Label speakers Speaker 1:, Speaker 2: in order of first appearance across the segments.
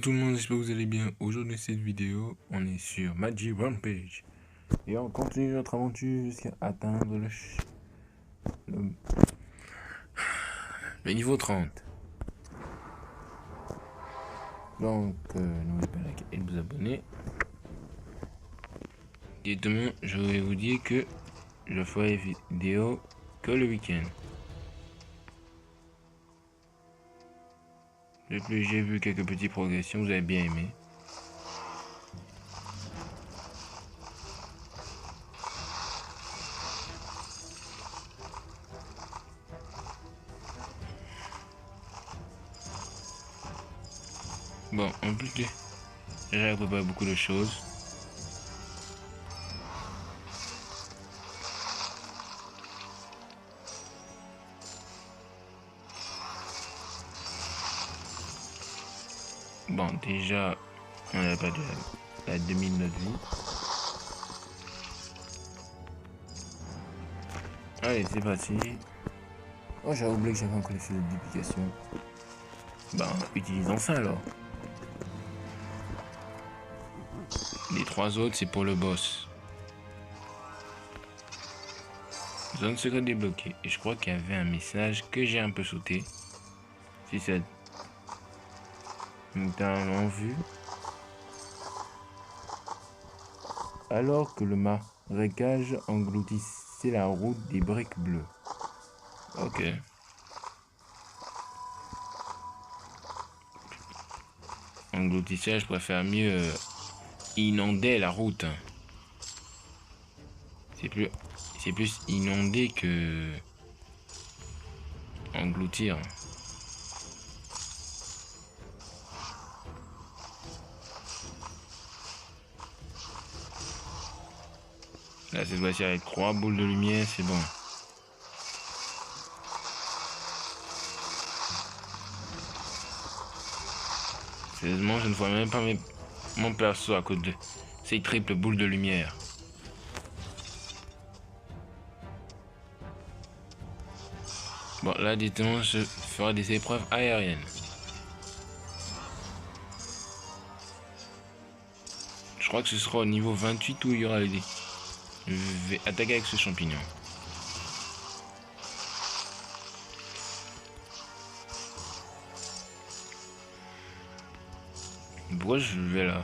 Speaker 1: tout le monde, j'espère que vous allez bien. Aujourd'hui, cette vidéo, on est sur Magic Rampage. Et on continue notre aventure jusqu'à atteindre le niveau 30. Donc, n'oubliez pas de liker et de vous abonner. Directement, je vais vous dire que je ferai vidéo que le week-end. De plus, j'ai vu quelques petites progressions, vous avez bien aimé. Bon, en plus, j'ai préparé beaucoup de choses. Bon, déjà, on n'a pas de la demi de notre vie. Allez, c'est parti. Oh, j'avais oublié que j'avais encore les fils de duplication. Ben, utilisons ça alors. Les trois autres, c'est pour le boss. Zone secrète débloquée. Et je crois qu'il y avait un message que j'ai un peu sauté. Si c'est notamment vu. Alors que le marécage engloutissait la route des briques bleues. Ok. Engloutissage, je préfère mieux inonder la route. C'est plus inonder que engloutir. Là, cette fois-ci, avec 3 boules de lumière, c'est bon. Sérieusement, je ne vois même pas mon perso à cause de ces triples boules de lumière. Bon, là, dites-moi, je ferai des épreuves aériennes. Je crois que ce sera au niveau 28 où il y aura les dés. Je vais attaquer avec ce champignon. Pourquoi je vais là?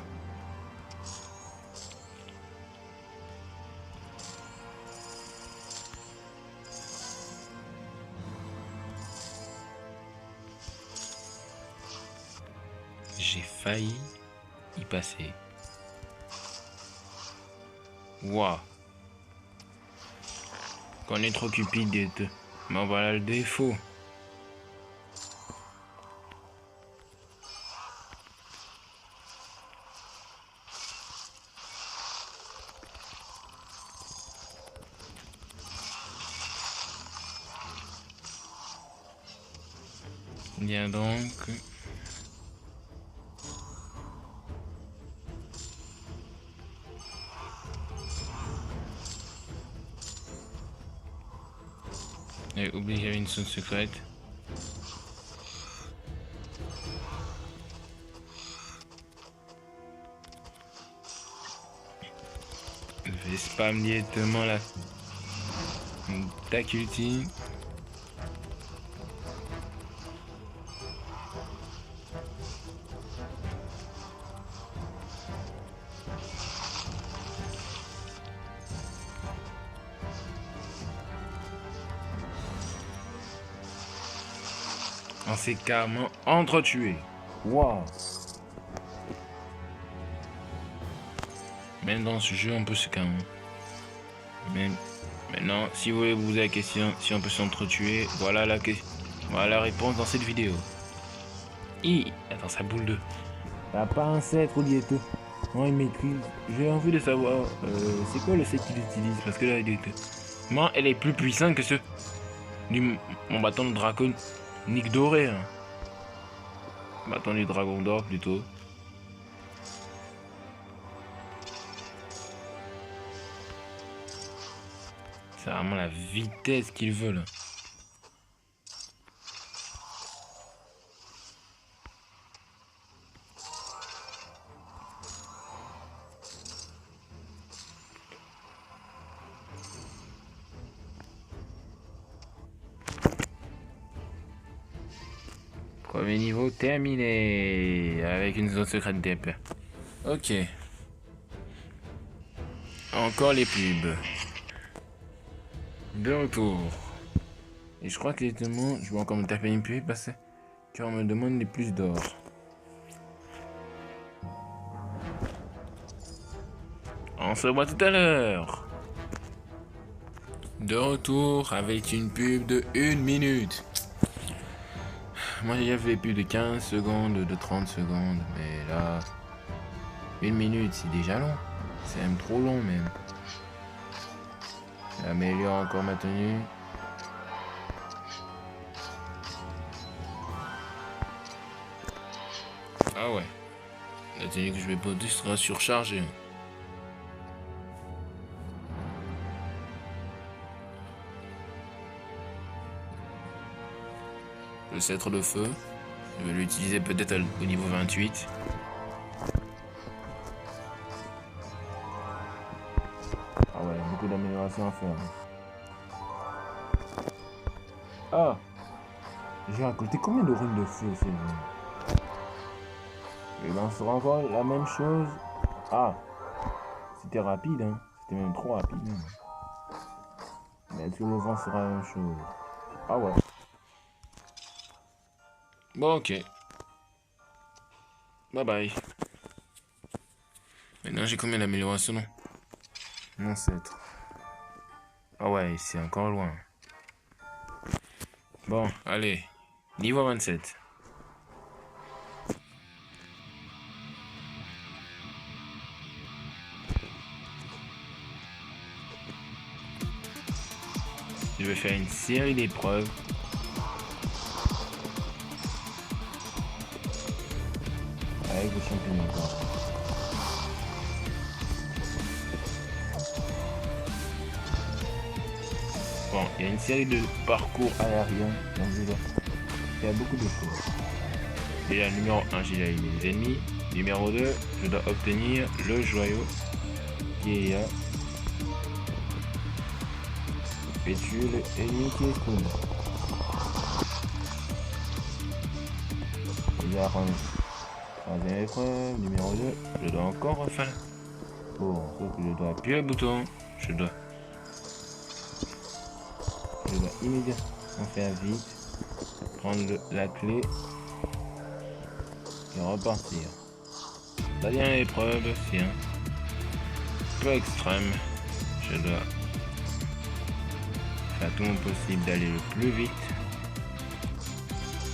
Speaker 1: J'ai failli y passer. Waouh. Qu'on est trop cupide. Mais voilà le défaut. Bien donc. J'ai oublié qu'il y avait une zone secrète. Je vais spam directement là. Tac ulti. On s'est carrément entretué. Waouh. Même dans ce jeu, on peut se calmer. Mais maintenant, si vous voulez vous poser la question si on peut s'entretuer, voilà la réponse dans cette vidéo. Attends, ça boule de. T'as pas un set ou diète? Non, il maîtrise. J'ai envie de savoir, c'est quoi le set qu'il utilise? Parce que là, moi, elle est plus puissante que ceux du mon bâton de dragon Nick doré. Hein. Bâton du dragon d'or plutôt. C'est vraiment la vitesse qu'ils veulent. Premier niveau terminé. Avec une zone secrète d'épée. Ok. Encore les pubs. De retour. Et je crois que les démons, je vais encore me taper une pub parce qu'on me demande les plus d'or. On se voit tout à l'heure. De retour avec une pub de 1 minute. Moi j'ai fait plus de 15 secondes, de 30 secondes, mais là, 1 minute c'est déjà long. C'est même trop long même. J'améliore encore ma tenue. Ah ouais. La tenue que je vais porter sera surchargée. Le sceptre de feu. Je vais l'utiliser peut-être au niveau 28. Ah ouais, beaucoup d'améliorations à faire. Ah! J'ai récolté combien de runes de feu, c'est vrai? Et ben, on sera encore la même chose. Ah! C'était rapide, hein. C'était même trop rapide. Hein. Mais est-ce que le vent sera la même chose? Ah ouais. Bon, ok. Bye bye. Maintenant, j'ai combien d'améliorations, non? Mon ancêtre. Ah ouais, c'est encore loin. Bon, allez. Niveau 27. Je vais faire une série d'épreuves. Avec le championnat. Bon, il y a une série de parcours aériens dans le jeu. Il y a beaucoup de choses. Déjà, numéro 1, j'ai éliminé les ennemis. Numéro 2, je dois obtenir le joyau qui est là. Et tuer l'ennemi qui est cool. Déjà, troisième épreuve, numéro 2, je dois encore refaire. Bon, sauf que je dois appuyer le bouton. Je dois immédiatement faire vite, prendre la clé et repartir. La dernière épreuve, c'est un peu extrême. Je dois faire tout mon possible d'aller le plus vite.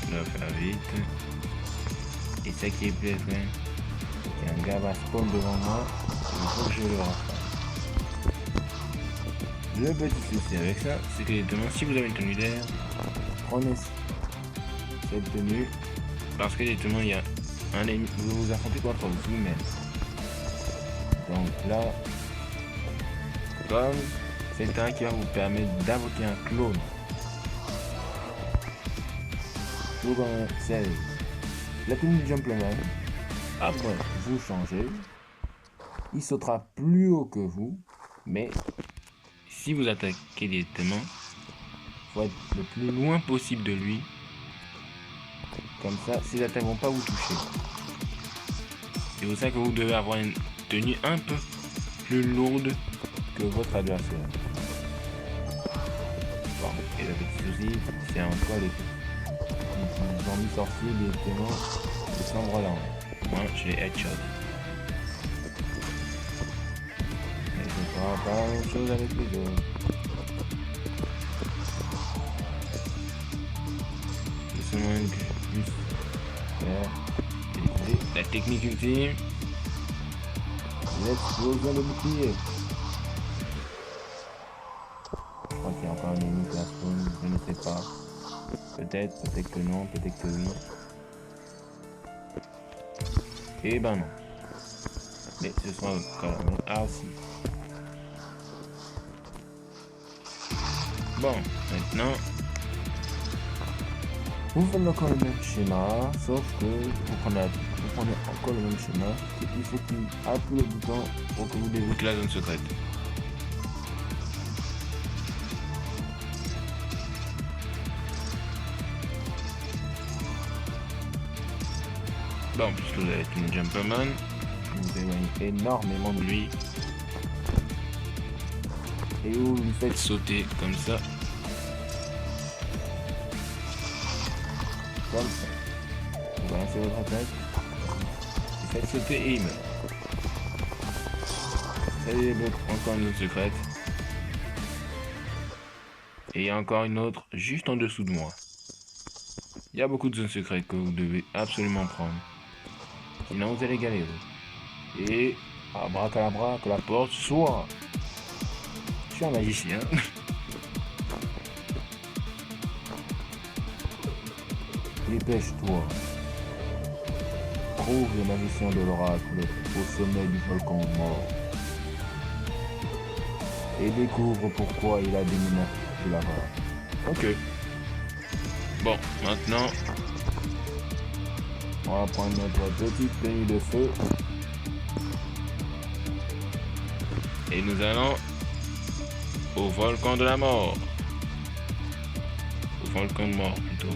Speaker 1: Je dois faire vite. Et ça qui est plus extrême, il y a un gars va spawn devant moi. Il faut que je le refasse. Le petit souci avec ça, c'est que justement, si vous avez une tenue d'air, prenez cette tenue parce que justement, il y a un ennemi, vous vous affrontez contre vous-même. Donc là, comme c'est un qui va vous permettre d'invoquer un clone. Slogan 16. La tenue du Jumpman, après vous changez, il sautera plus haut que vous, mais si vous attaquez directement, il faut être le plus loin possible de lui. Comme ça, ses attaques vont pas vous toucher. C'est pour ça que vous devez avoir une tenue un peu plus lourde que votre adversaire. Bon, et le petit souci, c'est encore les zombies sorciers directement de cet endroit-là. Moi, je les headshot. Mais je ne ferai pas la même chose avec les autres. Je suis juste faire la technique ultime. L'explosion de bouclier. Je crois qu'il y a encore un ennemi qui a spawn, je ne sais pas. Peut-être que non, peut-être que oui. Et ben non. Mais ce sera quand même. Ah si. Bon, maintenant. Vous faites encore le même schéma, sauf que vous prenez encore le même schéma. Il faut qu'il appuie le bouton pour que vous débloquez la zone secrète. Bon, puisque vous êtes une gentleman, vous éloignez énormément de lui. Et vous lui faites sauter comme ça. Comme ça. Vous balancez votre attaque. Vous faites sauter et il meurt. Ça débloque encore une autre secrète. Et il y a encore une autre juste en dessous de moi. Il y a beaucoup de zones secrètes que vous devez absolument prendre. Sinon vous allez galérer. Et abracadabra, que la porte soit. Je suis un magicien. Dépêche-toi. Trouve le magicien de l'oracle au sommet du volcan mort. Et découvre pourquoi il a déménagé là-bas. Ok. Bon, maintenant, on va prendre notre petite tenue de feu. Et nous allons au volcan de la mort. Au volcan de mort, plutôt.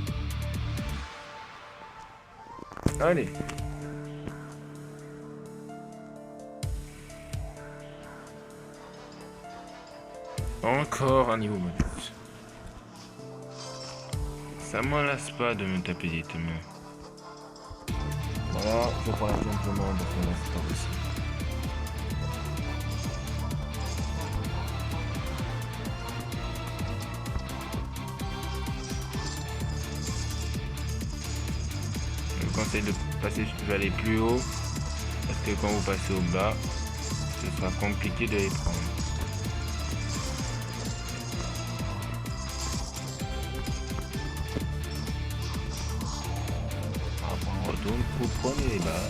Speaker 1: Allez. Encore un niveau bonus. Ça m'en lasse pas de me taper des mains. Voilà, je prends la gentleman parce que là c'est pas possible. Je vous conseille de passer, je vais aller plus haut parce que quand vous passez au bas, ce sera compliqué de les prendre. Donc vous prenez les bas.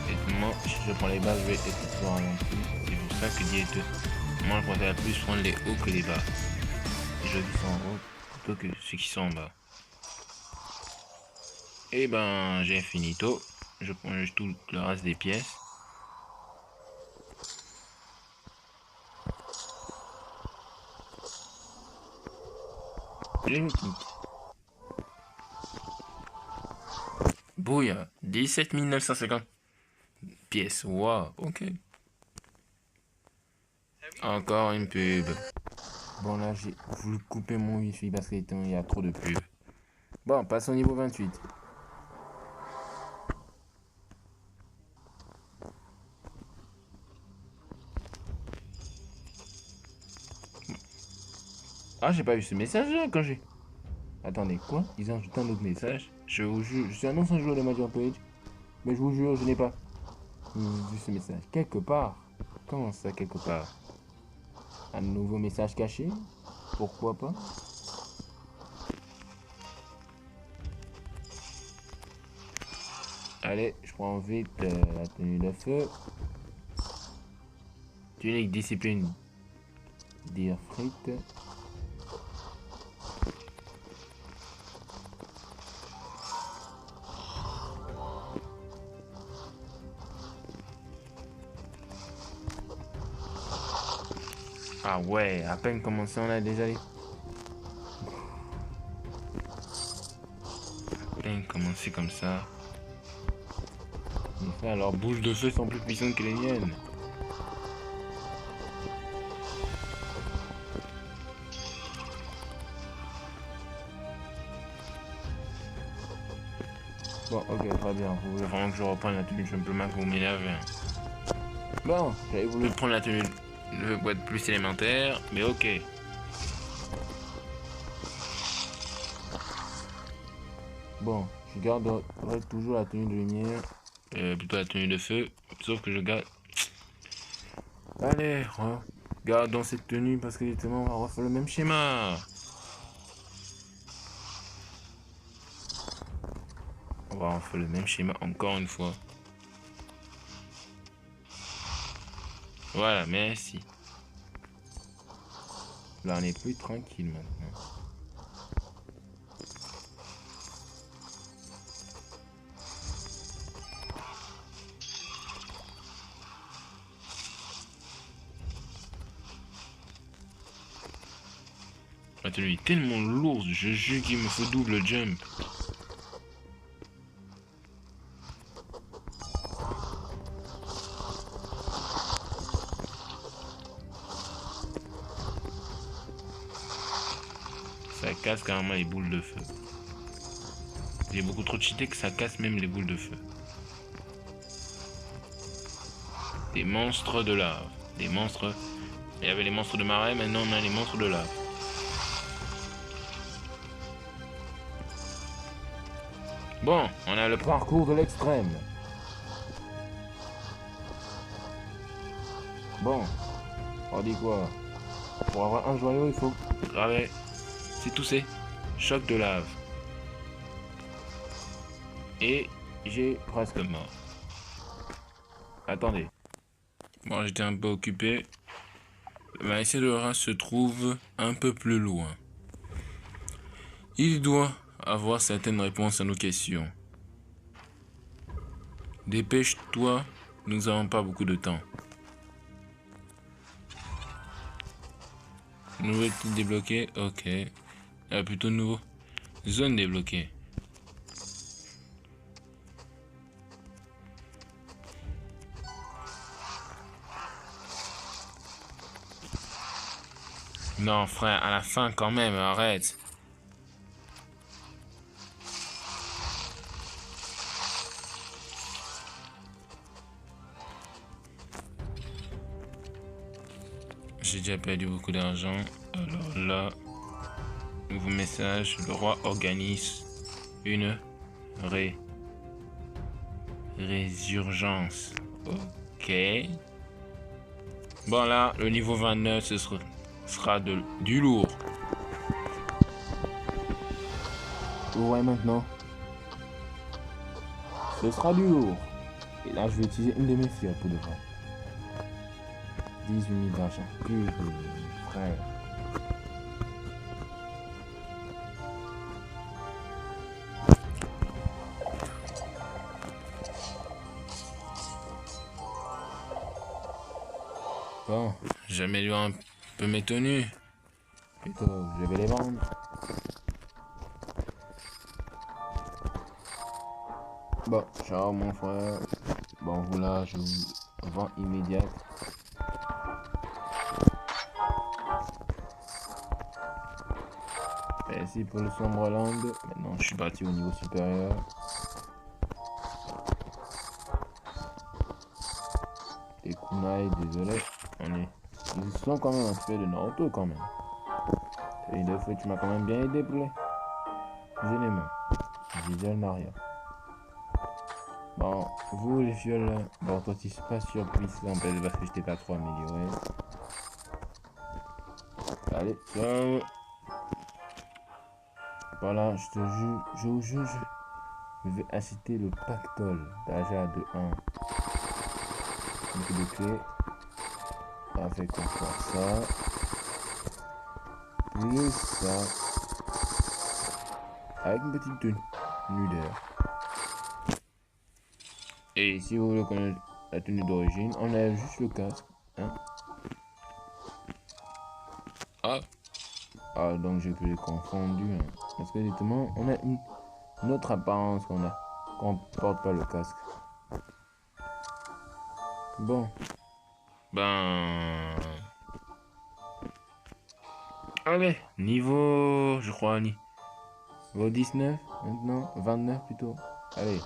Speaker 1: Et moi, si je prends les bas, je vais être plus ralenti. C'est pour ça que dit moi je préfère plus prendre les hauts que les bas. Les jeux qui sont en haut plutôt que ceux qui sont en bas. Et ben j'ai finito. Je prends juste tout le reste des pièces. Je me quitte. Bouilla, 17 950 pièces. Waouh, ok. Encore une pub. Bon là j'ai voulu couper mon wifi parce qu'il y a trop de pubs. Bon, passe au niveau 28. Ah, j'ai pas vu ce message là quand j'ai... Attendez, quoi? Ils ont ajouté un autre message. Je vous jure, je suis un ancien joueur de Major Page, mais je vous jure, je n'ai pas vu ce message. Quelque part. Comment ça, quelque part? Un nouveau message caché? Pourquoi pas? Allez, je prends vite la tenue de feu. Tunique discipline. Dire frites. Ah ouais, à peine commencé, on a déjà les... À peine commencé comme ça. Mes frères, leurs bouches de feu sont plus puissantes que les miennes. Bon, ok, très bien. Vous voulez vraiment que je reprenne la tenue simplement pour m'énerver. Bon, j'avais voulu prendre la tenue de boîte plus élémentaire, mais ok. Bon, je garde toujours la tenue de lumière. Plutôt la tenue de feu. Sauf que je garde... Allez, gardons cette tenue parce que justement on va refaire le même schéma. On va refaire le même schéma encore une fois. Voilà, merci. Là on est plus tranquille maintenant. Attends, il est tellement lourd, je jure qu'il me faut double jump. Ça casse carrément les boules de feu. J'ai beaucoup trop cheaté que ça casse même les boules de feu. Des monstres de lave. Des monstres... Il y avait les monstres de marais, maintenant on a les monstres de lave. Bon, on a le parcours de l'extrême. Bon, on dit quoi? Pour avoir un joyau, il faut graver. C'est tout, c'est choc de lave. Et j'ai presque mort. Attendez. Bon, j'étais un peu occupé. Ma essai de race se trouve un peu plus loin. Il doit avoir certaines réponses à nos questions. Dépêche-toi, nous n'avons pas beaucoup de temps. Nouvelle petite débloquée, ok. Plutôt nouveau. Zone débloquée. Non frère, à la fin quand même, arrête. J'ai déjà perdu beaucoup d'argent. Alors là, nouveau message, le roi organise une résurgence. Ok. Bon là, le niveau 29, ce sera du lourd. Ouais, maintenant. Ce sera du lourd. Et là, je vais utiliser une de mes fioles pour de vrai. 18 000 d'argent. Frère. Bon, j'améliore un peu mes tenues. Plutôt, je vais les vendre. Bon, ciao mon frère. Bon, voilà, je vous vends immédiat. Merci pour le Sombre-Land. Maintenant, je suis parti au niveau supérieur. Les kunai, désolé. Ils sont quand même inspirés de Naruto quand même. Et deux fois, tu m'as quand même bien aidé pour les éléments. J'ai déjà le Naria. Bon, vous les fioles, bon, toi tu es pas surpris ça en fait parce que je t'ai pas trop amélioré. Allez, ciao. Voilà, je te jure, je vous jure, je vais inciter le pactole d'Aja de 1. Donc de clé. Avec encore ça. Plus ça. Avec une petite tenue d'air. Et si vous voulez connaître la tenue d'origine, on a juste le casque. Hein? Ah, donc j'ai pu les confondu. Hein. Parce que justement, on a une autre apparence qu'on porte pas le casque. Bon. Ben. Allez, niveau. Je crois, niveau 19 maintenant, 29 plutôt. Allez.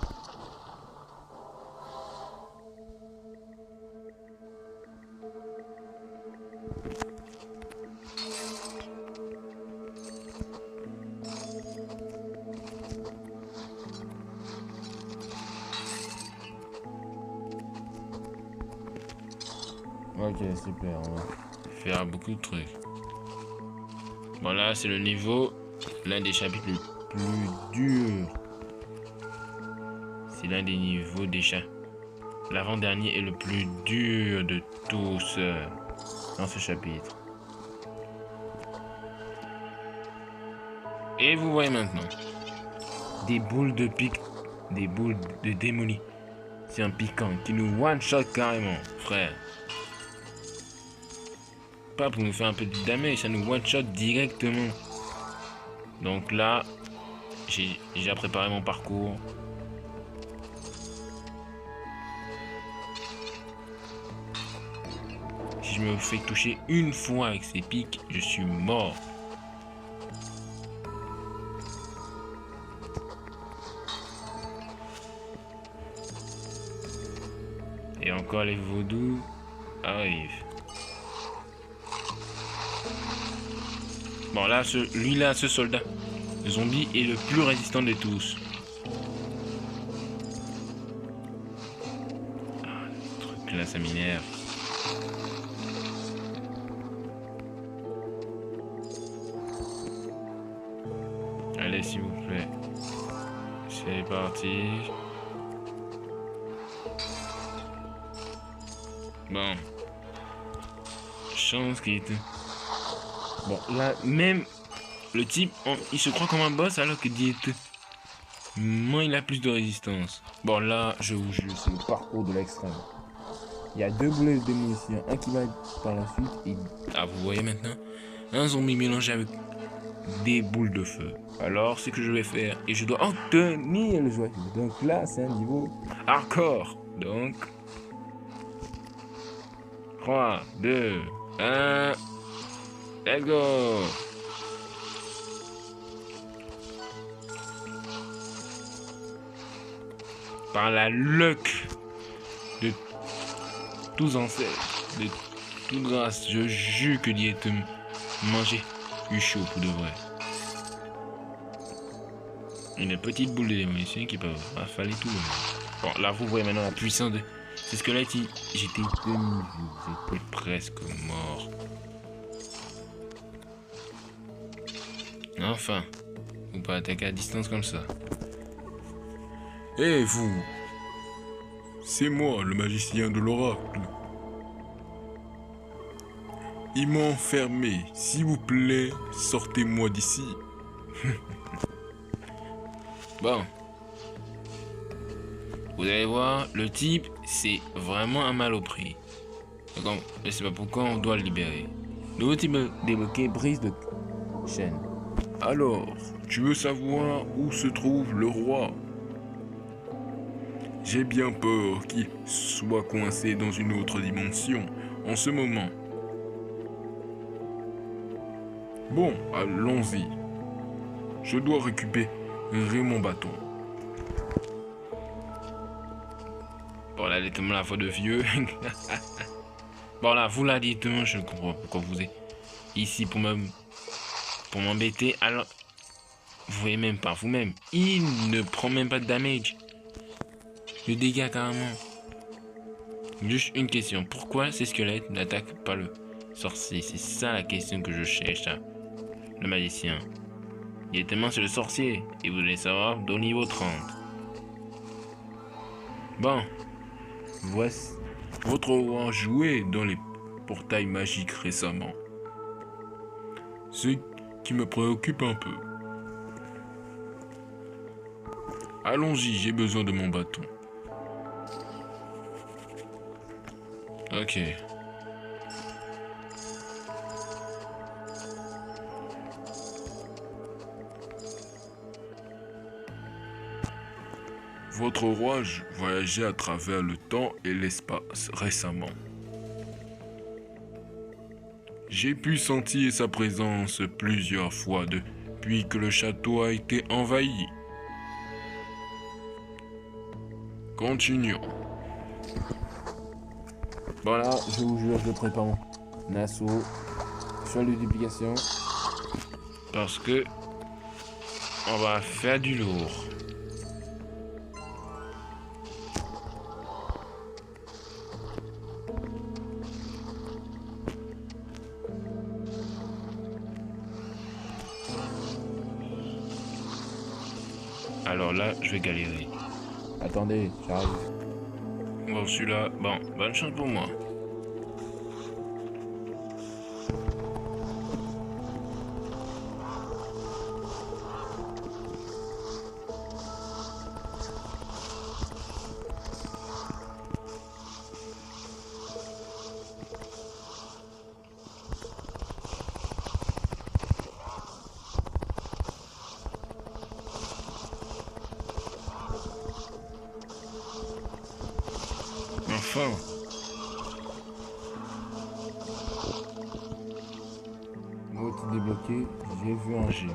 Speaker 1: Ok, super, on va faire beaucoup de trucs. Voilà, c'est le niveau, l'un des chapitres les plus durs. C'est l'un des niveaux des chats. L'avant-dernier est le plus dur de tous dans ce chapitre. Et vous voyez maintenant, des boules de pique, des boules de démonie. C'est un piquant qui nous one-shot carrément, frère. Pas pour nous faire un peu de damage, ça nous one-shot directement. Donc là, j'ai déjà préparé mon parcours. Si je me fais toucher une fois avec ces pics, je suis mort. Et encore les vaudous arrivent. Bon là, lui-là, ce soldat, le zombie est le plus résistant de tous. Ah, ce truc là, ça m'énerve. Allez, s'il vous plaît. C'est parti. Bon. Chance qu'il était. Bon, là, même le type, il se croit comme un boss alors que Diète. Moi, il a plus de résistance. Bon, là, je vous jure, c'est le parcours de l'extrême. Il y a 2 boulets de démolition, un qui va par la suite et... Ah, vous voyez maintenant? Un zombie mélangé avec des boules de feu. Alors, c'est que je vais faire, et je dois obtenir le joyau. Donc là, c'est un niveau hardcore. Donc... 3, 2, 1... Let's go! Par la luck de tous ancêtres, de toute grâce, je jure que d'y être mangé du chaud pour de vrai. Une petite boule de démolition qui peut affaler tout le monde. Bon, là, vous voyez maintenant la puissance de ces squelettes. J'étais demi-vie, j'étais presque mort. Enfin, vous pouvez attaquer à distance comme ça.
Speaker 2: Eh vous, c'est moi, le magicien de l'oracle. Ils m'ont enfermé. S'il vous plaît, sortez-moi d'ici.
Speaker 1: Bon. Vous allez voir, le type, c'est vraiment un malopris. Donc, je sais pas pourquoi on doit le libérer. Nouveau type débloqué, brise de chaîne.
Speaker 2: Alors, tu veux savoir où se trouve le roi? J'ai bien peur qu'il soit coincé dans une autre dimension en ce moment. Bon, allons-y. Je dois récupérer mon bâton.
Speaker 1: Bon là, directement la faute de vieux. Bon là, vous là directement, je ne comprends pas pourquoi vous êtes ici pour m'embêter. Alors, vous voyez même pas vous-même. Il ne prend même pas de damage. Le dégât carrément. Juste une question. Pourquoi ces squelettes n'attaquent pas le sorcier? C'est ça la question que je cherche. Hein. Le magicien. Directement c'est le sorcier. Et vous allez savoir au niveau 30. Bon.
Speaker 2: Voici. Votre roi joué dans les portails magiques récemment. Ce qui me préoccupe un peu. Allons-y, j'ai besoin de mon bâton.
Speaker 1: Ok.
Speaker 2: Votre roi voyageait à travers le temps et l'espace récemment. J'ai pu sentir sa présence plusieurs fois depuis que le château a été envahi. Continuons.
Speaker 1: Voilà, je vous jure, je prépare mon assaut sur les duplications. Parce que on va faire du lourd. Alors là, je vais galérer. Attendez, j'arrive. Bon, celui-là, bon, bonne chance pour moi.
Speaker 2: Enfin.
Speaker 1: Outil débloqué, j'ai vu un géant.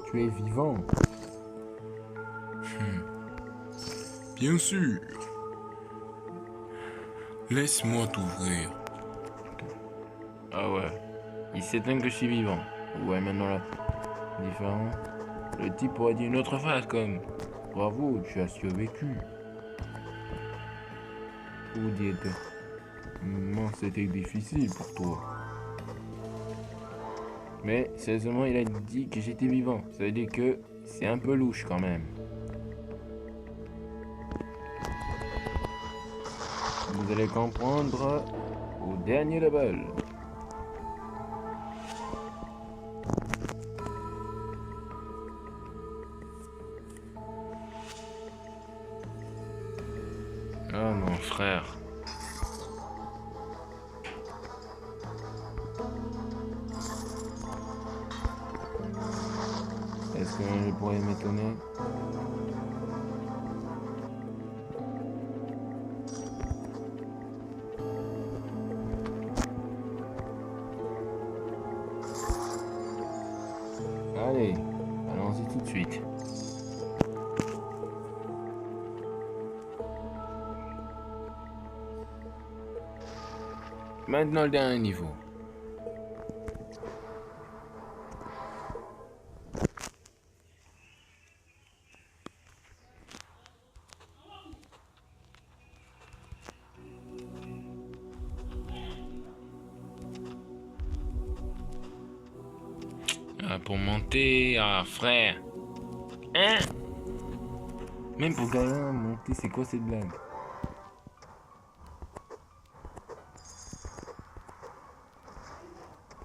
Speaker 1: Tu es vivant.
Speaker 2: Bien sûr. Laisse-moi t'ouvrir.
Speaker 1: Ah ouais. Il s'étonne que je suis vivant. Ouais, maintenant là. Différent. Le type aurait dit une autre phrase comme bravo, tu as survécu. Ou dites non, c'était difficile pour toi. Mais sérieusement, il a dit que j'étais vivant. Ça veut dire que c'est un peu louche quand même. Vous allez comprendre au dernier level. Ah non, frère. Est-ce que je pourrais m'étonner? Allez, allons-y tout de suite. Maintenant le dernier niveau. Ah, pour monter, ah frère. Hein? Même pour Gaïa, monter, c'est quoi cette blague?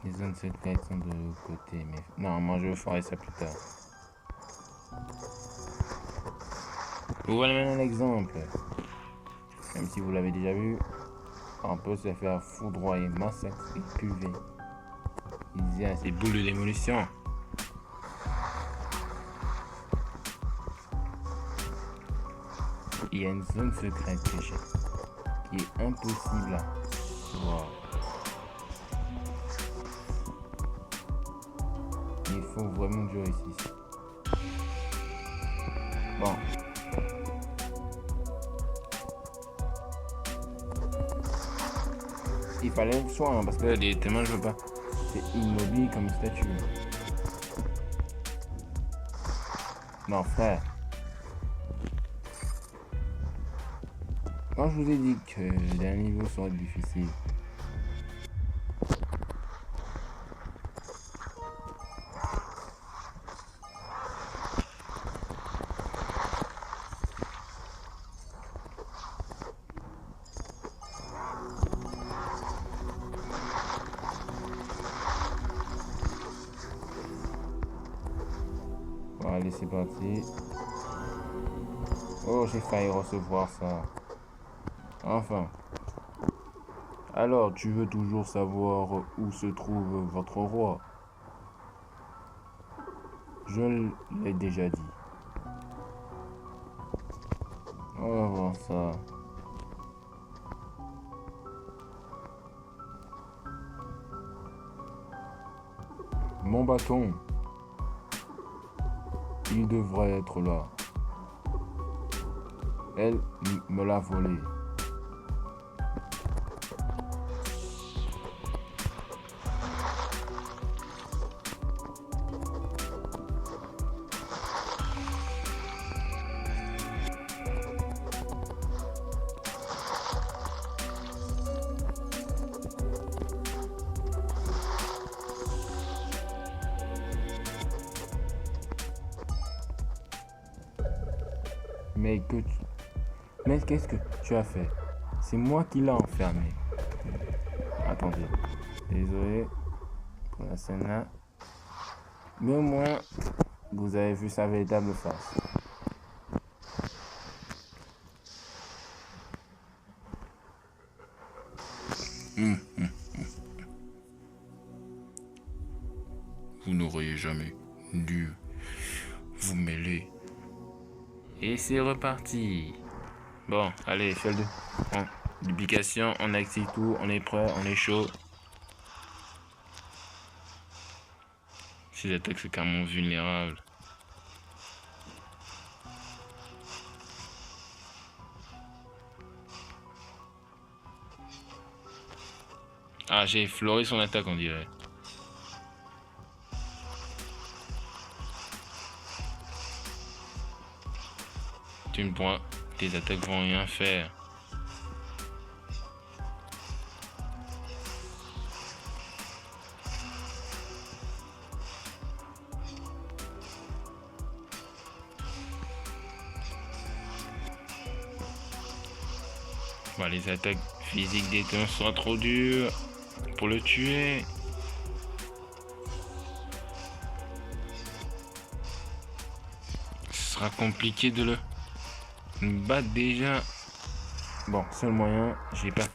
Speaker 1: Les zones secrètes sont de l'autre côté, mais non, moi je ferai ça plus tard. Vous voilà maintenant l'exemple. Même si vous l'avez déjà vu, on peut se faire foudroyer, massacrer, pulver. Il y a ces boules de démolition. Il y a une zone secrète cachée qui est impossible à voir. Il faut vraiment que je réussisse. Bon. Il fallait le soin parce que directement je veux pas. C'est immobile comme une statue. Non frère. Quand je vous ai dit que le dernier niveau serait difficile. Bon, allez, c'est parti. Oh, j'ai failli recevoir ça. Enfin. Alors, tu veux toujours savoir où se trouve votre roi? Je l'ai déjà dit. On va voir ça. Mon bâton. Il devrait être là. Elle me l'a volé. Mais qu'est-ce que tu as fait? C'est moi qui l'ai enfermé. Attendez. Désolé pour la scène là. Mais au moins, vous avez vu sa véritable face.
Speaker 2: vous n'auriez jamais dû vous mêler.
Speaker 1: Et c'est reparti. Bon, allez, fais le duplication, on active tout, on est prêt, on est chaud. Ces attaques, c'est carrément vulnérable. Ah, j'ai effleuré son attaque, on dirait. Tu me prends, tes attaques vont rien faire. Bah, les attaques physiques des temps sont trop dures pour le tuer. Ce sera compliqué de le battre déjà. Bon, seul moyen, j'ai pas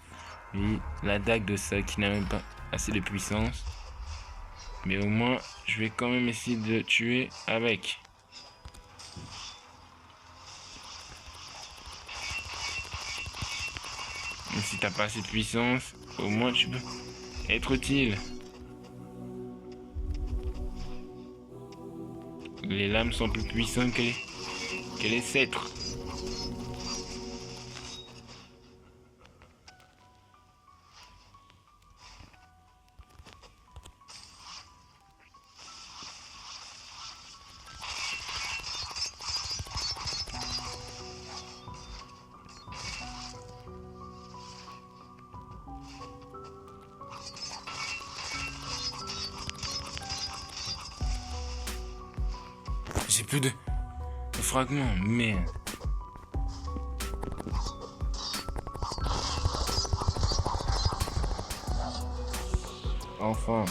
Speaker 1: vu la dague de ça qui n'a même pas assez de puissance. Mais au moins, je vais quand même essayer de le tuer avec. Même si t'as pas assez de puissance, au moins tu peux être utile. Les lames sont plus puissantes que les sceptres. J'ai plus de fragments, merde. Enfin.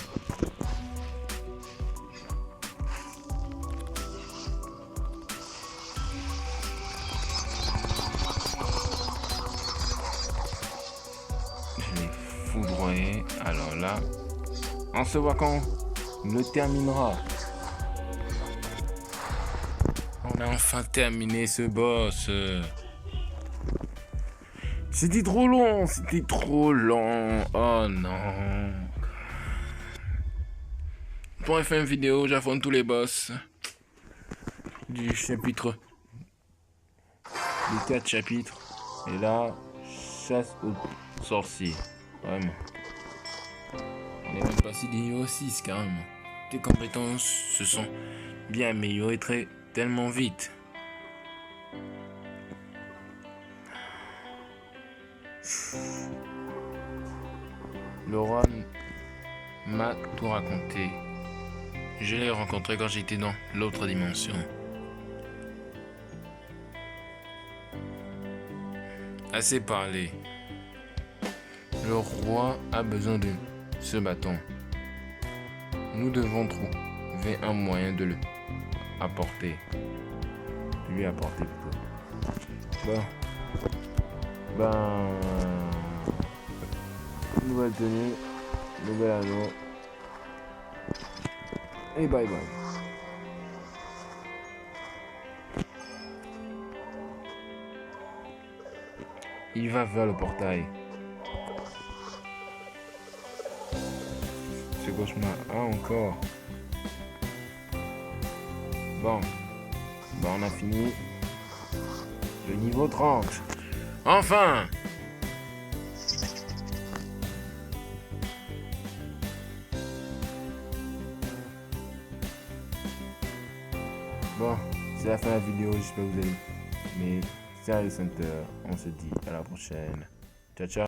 Speaker 1: Je l'ai foudroyé. Alors là, on se voit quand on le terminera. On a enfin terminé ce boss. C'était trop long, c'était trop long. Oh non. Pour faire une vidéo, j'affronte tous les boss du chapitre. Les 4 chapitres. Et là, chasse aux sorciers. Vraiment. On est même passé du niveau 6 carrément. Tes compétences se sont bien améliorées tellement vite. Le roi m'a tout raconté. Je l'ai rencontré quand j'étais dans l'autre dimension. Assez parlé. Le roi a besoin de ce bâton. Nous devons trouver un moyen de le apporter. Lui apporter plutôt. Ben, nouvelle tenue, nouvel anneau. Et bye bye. Il va vers le portail. Ce cauchemar. Ah, encore. Bon. Ben, on a fini. Le niveau 30. Enfin! Bon, c'est la fin de la vidéo, j'espère que vous allez. Mais Serious Center, on se dit à la prochaine. Ciao ciao.